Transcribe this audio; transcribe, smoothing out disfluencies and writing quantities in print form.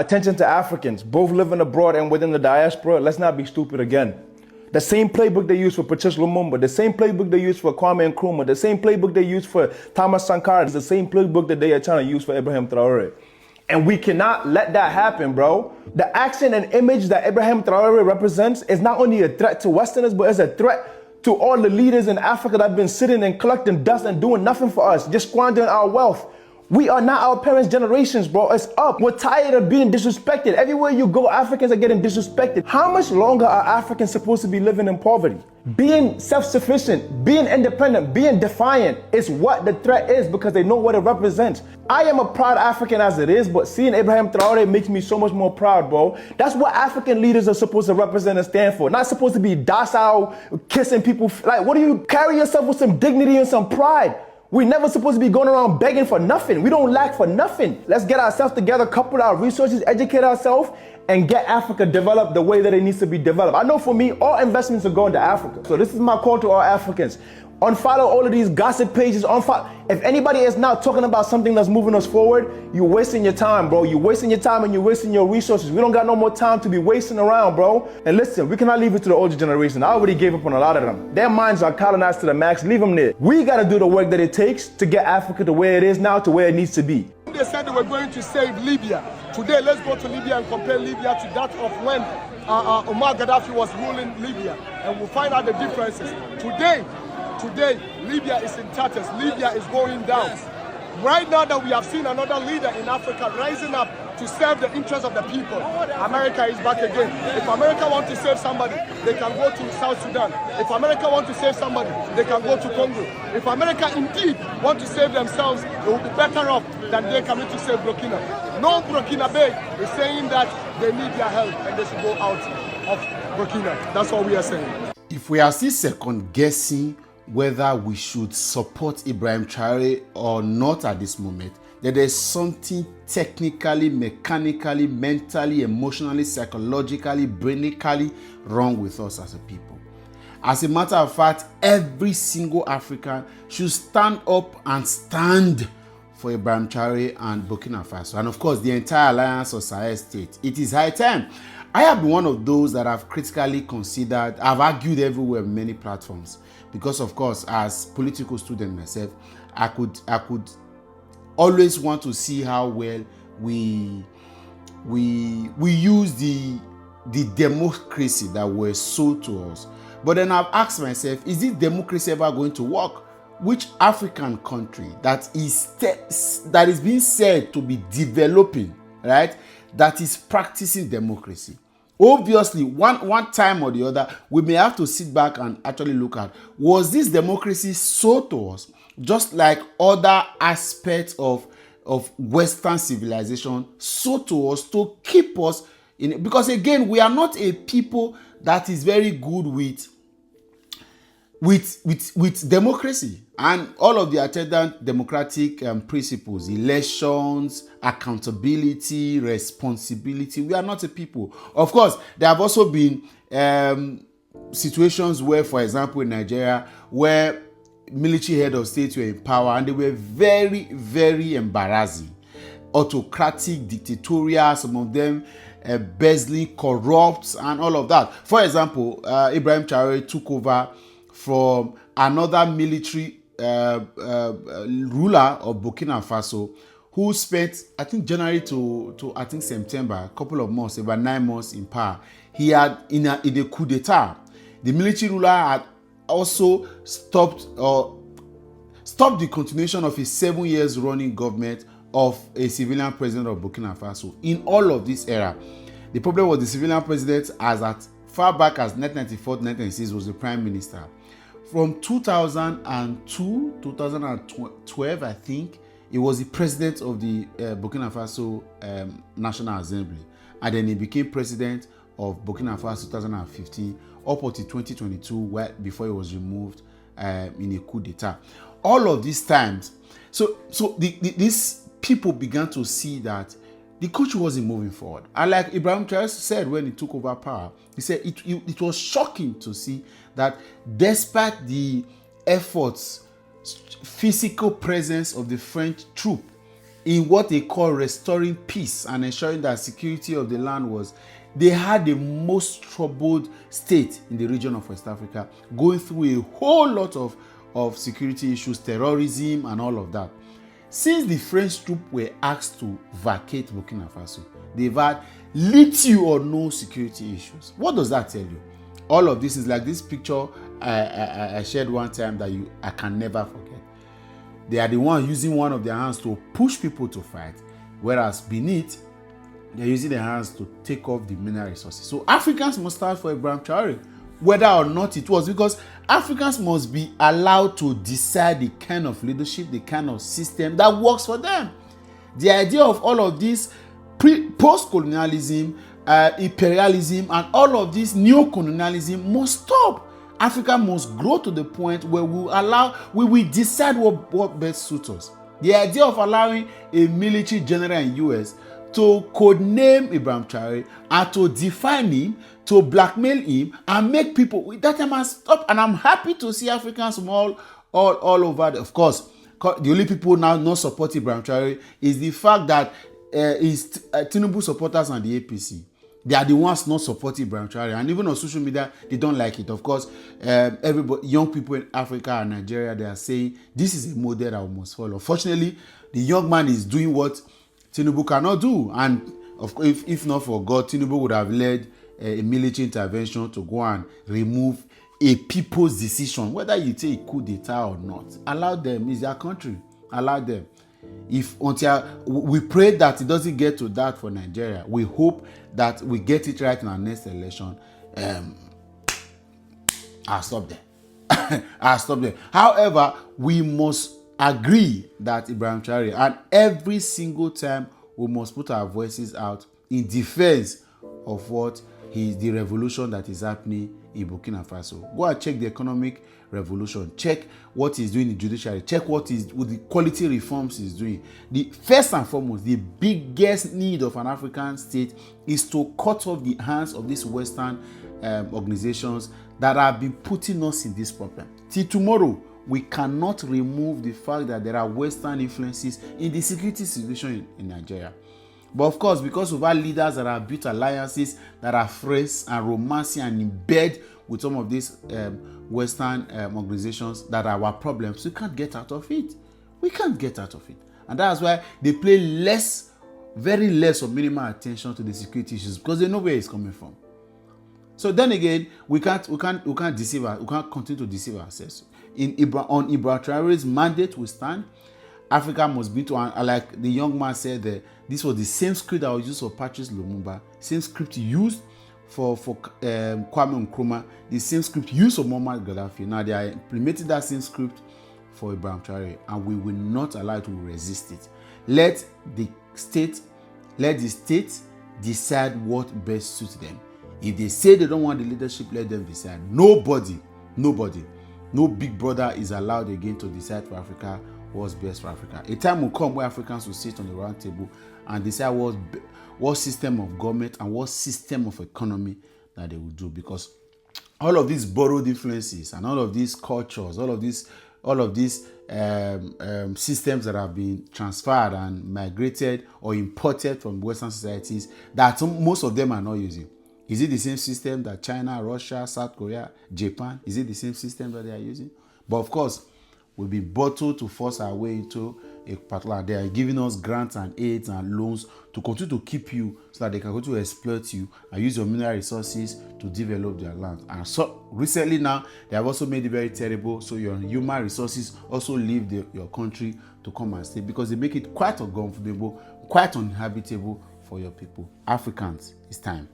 Attention to Africans, both living abroad and within the diaspora, let's not be stupid again. The same playbook they use for Patrice Lumumba, the same playbook they use for Kwame Nkrumah, the same playbook they use for Thomas Sankara, is the same playbook that they are trying to use for Ibrahim Traore. And we cannot let that happen, bro. The accent and image that Ibrahim Traore represents is not only a threat to Westerners, but it's a threat to all the leaders in Africa that have been sitting and collecting dust and doing nothing for us, just squandering our wealth. We are not our parents' generations, bro. It's up. We're tired of being disrespected. Everywhere you go, Africans are getting disrespected. How much longer are Africans supposed to be living in poverty? Being self-sufficient, being independent, being defiant is what the threat is, because they know what it represents. I am a proud African as it is, but seeing Ibrahim Traore makes me so much more proud, bro. That's what African leaders are supposed to represent and stand for. Not supposed to be docile, kissing people. Like, what do you carry yourself with some dignity and some pride? We're never supposed to be going around begging for nothing. We don't lack for nothing. Let's get ourselves together, couple our resources, educate ourselves, and get Africa developed the way that it needs to be developed. I know for me, all investments are going to Africa. So this is my call to all Africans. Unfollow all of these gossip pages. If anybody is now talking about something that's moving us forward, you're wasting your time, bro. You're wasting your time and you're wasting your resources. We don't got no more time to be wasting around, bro. And listen, we cannot leave it to the older generation. I already gave up on a lot of them. Their minds are colonized to the max. Leave them there. We got to do the work that it takes to get Africa to where it is now, to where it needs to be. They said they were going to save Libya. Today, let's go to Libya and compare Libya to that of when Omar Gaddafi was ruling Libya. And we'll find out the differences. Today, Libya is in tatters. Libya is going down. Yes. Right now that we have seen another leader in Africa rising up to serve the interests of the people, America is back again. If America wants to save somebody, they can go to South Sudan. If America wants to save somebody, they can go to Congo. If America indeed want to save themselves, they will be better off than they coming to save Burkina. No Burkina Bay is saying that they need their help and they should go out of Burkina. That's what we are saying. If we are still second guessing whether we should support Ibrahim Traore or not at this moment, that there's something technically, mechanically, mentally, emotionally, psychologically, brainically wrong with us as a people. As a matter of fact, every single African should stand up and stand for Ibrahim Traore and Burkina Faso, and of course the entire alliance of Sahel states. It is high time. I have been one of those that have critically considered, I've argued everywhere on many platforms, because of course, as political student myself, I could always want to see how well we use the democracy that was sold to us. But then I've asked myself, is this democracy ever going to work? Which African country that is being said to be developing, right, that is practicing democracy? Obviously, one time or the other, we may have to sit back and actually look at, was this democracy sold to us, just like other aspects of Western civilization sold to us to keep us in it? Because again, we are not a people that is very good with democracy and all of the attendant democratic principles, elections, accountability, responsibility. We are not a people. Of course, there have also been situations where, for example, in Nigeria, where military head of state were in power and they were very, very embarrassing. Autocratic, dictatorial, some of them embezzling, corrupt, and all of that. For example, Ibrahim Traore took over from another military ruler of Burkina Faso, who spent, I think, January to I think September, a couple of months, about 9 months in power. He had, in a coup d'etat, the military ruler had also stopped the continuation of his 7 years running government of a civilian president of Burkina Faso. In all of this era, the problem was the civilian president, as at far back as 1994 to 1996, was the prime minister. From 2002, 2012, I think, he was the president of the Burkina Faso National Assembly. And then he became president of Burkina Faso 2015 up until 2022, before he was removed in a coup d'etat. All of these times, so these people began to see that the country wasn't moving forward. And like Ibrahim Traore said when he took over power, he said it was shocking to see that despite the efforts, physical presence of the French troop in what they call restoring peace and ensuring that security of the land was, they had the most troubled state in the region of West Africa, going through a whole lot of security issues, terrorism, and all of that. Since the French troops were asked to vacate Burkina Faso, they've had little or no security issues. What does that tell you? All of this is like this picture I shared one time that I can never forget. They are the ones using one of their hands to push people to fight, whereas beneath, they're using their hands to take off the mineral resources. So Africans must start for Ibrahim Traore, whether or not it was, because Africans must be allowed to decide the kind of leadership, the kind of system that works for them. The idea of all of this post-colonialism, imperialism, and all of this neo-colonialism must stop. Africa must grow to the point where we will decide what best suits us. The idea of allowing a military general in US to codename Ibrahim Traore and to define him, to blackmail him, and make people, that time must stop. And I'm happy to see Africans from all over. Of course, the only people now not supporting Ibrahim Traore is the fact that Tinubu supporters and the APC. They are the ones not supporting Ibrahim Traore, and even on social media, they don't like it. Of course, everybody, young people in Africa and Nigeria, they are saying this is a model that we must follow. Unfortunately, the young man is doing what Tinubu cannot do, and of course, if not for God, Tinubu would have led a military intervention to go and remove a people's decision, whether you take coup d'etat or not. Allow them; it's their country. Allow them. Until we pray that it doesn't get to that for Nigeria, we hope that we get it right in our next election. I'll stop there. I'll stop there. However, we must agree that Ibrahim Traore, and every single time we must put our voices out in defense of what is the revolution that is happening in Burkina Faso. Go and check the economic revolution, check what he's doing in the judiciary, check what the quality reforms he's doing. The first and foremost, the biggest need of an African state is to cut off the hands of these Western organizations that have been putting us in this problem. Till tomorrow, we cannot remove the fact that there are Western influences in the security situation in Nigeria. But of course, because of our leaders that have built alliances that are friends and romancing and in bed with some of these Western organizations that are our problems, we can't get out of it. We can't get out of it. And that's why they play very less or minimal attention to the security issues, because they know where it's coming from. So then again, we can't deceive we can't continue to deceive ourselves. On Ibrahim Traore's mandate we stand. Africa must be to, like the young man said, this was the same script that was used for Patrice Lumumba, same script used for Kwame Nkrumah, the same script used for Muammar Gaddafi. Now they are implementing that same script for Ibrahim Traore, and we will not allow it to resist it. Let the state decide what best suits them. If they say they don't want the leadership, let them decide. Nobody, no big brother is allowed again to decide for Africa what's best for Africa. A time will come where Africans will sit on the round table and decide what system of government and what system of economy that they will do, because all of these borrowed influences and all of these cultures, all of these systems that have been transferred and migrated or imported from Western societies that most of them are not using. Is it the same system that China, Russia, South Korea, Japan, is it the same system that they are using? But of course, we'll be bottled to force our way into a particular. They are giving us grants and aids and loans to continue to keep you so that they can continue to exploit you and use your mineral resources to develop their land. And so recently now, they have also made it very terrible. So your human resources also leave your country to come and stay, because they make it quite uncomfortable, quite uninhabitable for your people. Africans, it's time.